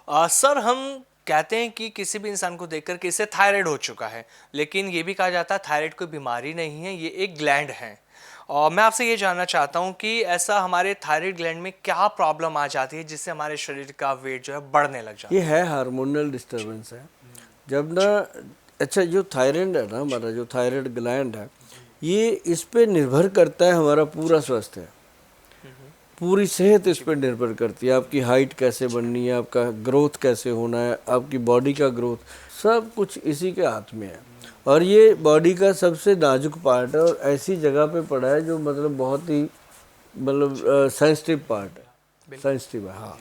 Sir हम कहते हैं कि किसी भी इंसान को देखकर कि इसे थायराइड हो चुका है, लेकिन ये भी कहा जाता है थायराइड कोई बीमारी नहीं है, ये एक ग्लैंड है। और मैं आपसे ये जानना चाहता हूँ कि ऐसा हमारे थायराइड ग्लैंड में क्या प्रॉब्लम आ जाती है जिससे हमारे शरीर का वेट जो है बढ़ने लग ये जाता है। है हार्मोनल डिस्टरबेंस है। जब ना, अच्छा, जो थायराइड है ना, हमारा जो थायराइड ग्लैंड है, ये इस पे निर्भर करता है हमारा पूरा स्वास्थ्य, पूरी सेहत इस पर निर्भर करती है। आपकी हाइट कैसे बननी है, आपका ग्रोथ कैसे होना है, आपकी बॉडी का ग्रोथ, सब कुछ इसी के हाथ में है। और ये बॉडी का सबसे नाजुक पार्ट है और ऐसी जगह पे पड़ा है जो मतलब बहुत ही मतलब सेंसिटिव पार्ट है, सेंसिटिव है। हाँ,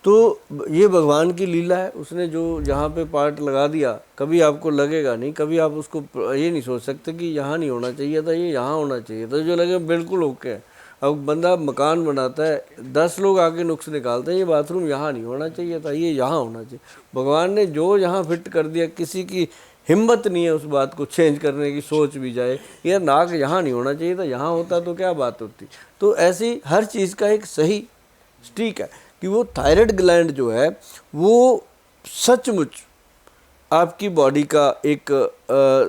तो ये भगवान की लीला है, उसने जो जहाँ पे पार्ट लगा दिया, कभी आपको लगेगा नहीं, कभी आप उसको ये नहीं सोच सकते कि यहाँ नहीं होना चाहिए था, ये यहाँ होना चाहिए था, जो लगे बिल्कुल ओके है। अब बंदा मकान बनाता है, 10 लोग आके नुक्स निकालते हैं, ये बाथरूम यहाँ नहीं होना चाहिए था, ये यहाँ होना चाहिए। भगवान ने जो यहाँ फिट कर दिया, किसी की हिम्मत नहीं है उस बात को चेंज करने की, सोच भी जाए यार नाक यहाँ नहीं होना चाहिए था, यहाँ होता तो क्या बात होती। तो ऐसी हर चीज़ का एक सही स्टिक है कि वो थायराइड ग्लैंड जो है वो सचमुच आपकी बॉडी का एक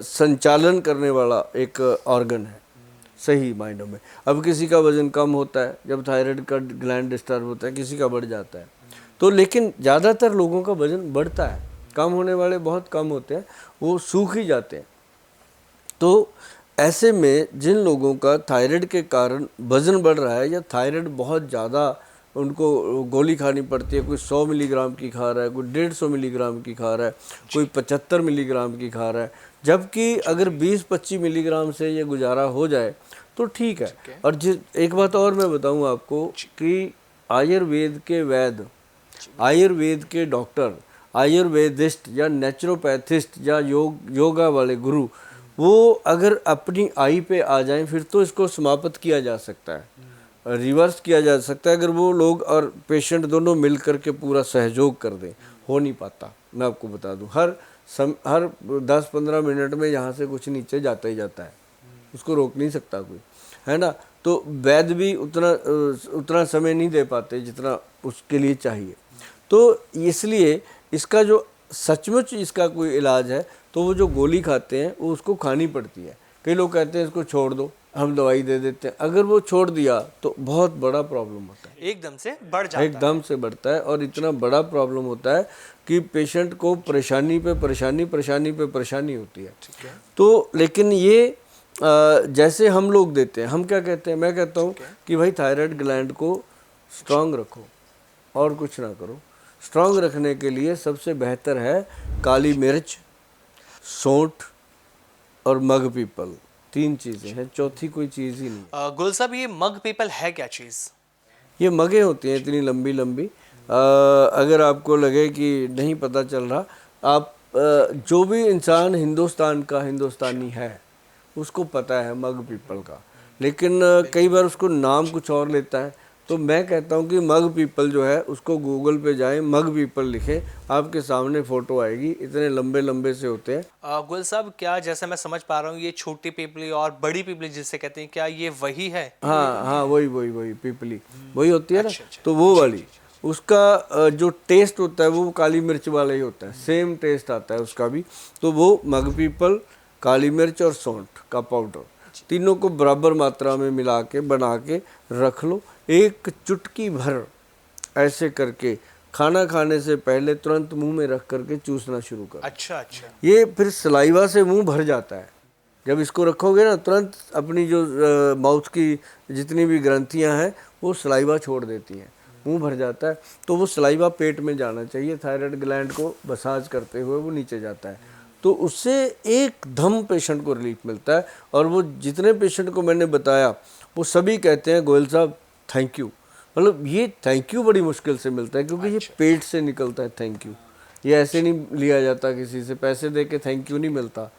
संचालन करने वाला एक ऑर्गन है सही मायनों में। अब किसी का वजन कम होता है जब थायराइड का ग्लैंड डिस्टर्ब होता है, किसी का बढ़ जाता है, तो लेकिन ज़्यादातर लोगों का वजन बढ़ता है, कम होने वाले बहुत कम होते हैं, वो सूख ही जाते हैं। तो ऐसे में जिन लोगों का थायराइड के कारण वजन बढ़ रहा है या थायराइड बहुत ज़्यादा उनको गोली खानी पड़ती है, कोई 100 मिलीग्राम की खा रहा है, कोई 150 मिलीग्राम की खा रहा है, कोई 75 मिलीग्राम की खा रहा है, जबकि अगर 20-25 मिलीग्राम से ये गुजारा हो जाए तो ठीक है। और जिस एक बात और मैं बताऊं आपको कि आयुर्वेद के वैद्य, आयुर्वेद के डॉक्टर, आयुर्वेदिस्ट या नेचुरोपैथिस्ट या योगा वाले गुरु, वो अगर अपनी आई पे आ जाएं फिर तो इसको समाप्त किया जा सकता है, रिवर्स किया जा सकता है अगर वो लोग और पेशेंट दोनों मिल करके पूरा सहयोग कर दें। हो नहीं पाता, मैं आपको बता दूं, हर 10-15 मिनट में यहाँ से कुछ नीचे जाता ही जाता है, उसको रोक नहीं सकता कोई, है ना। तो वैद्य भी उतना समय नहीं दे पाते जितना उसके लिए चाहिए। तो इसलिए इसका जो सचमुच इसका कोई इलाज है तो वो जो गोली खाते हैं वो उसको खानी पड़ती है। कई लोग कहते हैं इसको छोड़ दो, हम दवाई दे देते हैं, अगर वो छोड़ दिया तो बहुत बड़ा प्रॉब्लम होता है, एकदम से बढ़ जाता है, एकदम से बढ़ता है और इतना बड़ा प्रॉब्लम होता है कि पेशेंट को परेशानी पे परेशानी, परेशानी पे परेशानी होती है। तो लेकिन ये जैसे हम लोग देते हैं, हम क्या कहते हैं, मैं कहता हूँ कि भाई थायराइड ग्लैंड को स्ट्रांग रखो और कुछ ना करो। स्ट्रांग रखने के लिए सबसे बेहतर है काली मिर्च, सौंठ और मग पीपल, 3 चीज़ें हैं, चौथी कोई चीज़ ही नहीं। गुल साहब ये मग पीपल है क्या चीज़? ये मगे होती हैं इतनी लंबी लंबी, अगर आपको लगे कि नहीं पता चल रहा, आप जो भी इंसान हिंदुस्तान का हिंदुस्तानी है उसको पता है मग पीपल का, लेकिन कई बार उसको नाम कुछ और लेता है। तो मैं कहता हूँ कि मग पीपल जो है उसको गूगल पे जाएं, मग पीपल लिखें, आपके सामने फ़ोटो आएगी, इतने लंबे लंबे से होते हैं। गुल साहब क्या जैसे मैं समझ पा रहा हूँ ये छोटी पीपली और बड़ी पीपली जिसे कहते हैं, क्या ये वही है? हाँ हाँ, वही वही वही पीपली वही होती है ना। अच्छा अच्छा, तो वो वाली उसका जो टेस्ट होता है वो काली मिर्च वाला ही होता है, सेम टेस्ट आता है उसका भी। तो वो मग पीपल, काली मिर्च और सौंठ का पाउडर, तीनों को बराबर मात्रा में मिला के बना के रख लो। एक चुटकी भर ऐसे करके खाना खाने से पहले तुरंत मुंह में रख करके चूसना शुरू करो। अच्छा अच्छा, ये फिर सलाइवा से मुंह भर जाता है। जब इसको रखोगे ना तुरंत अपनी जो माउथ की जितनी भी ग्रंथियां हैं वो सलाइवा छोड़ देती हैं, मुंह भर जाता है। तो वो सलाइवा पेट में जाना चाहिए, थायराइड ग्लैंड को मसाज करते हुए वो नीचे जाता है, तो उससे एकदम पेशेंट को रिलीफ मिलता है। और वो जितने पेशेंट को मैंने बताया वो सभी कहते हैं गोयल साहब थैंक यू। मतलब ये थैंक यू बड़ी मुश्किल से मिलता है क्योंकि ये पेट से निकलता है थैंक यू, ये ऐसे नहीं लिया जाता, किसी से पैसे दे के थैंक यू नहीं मिलता।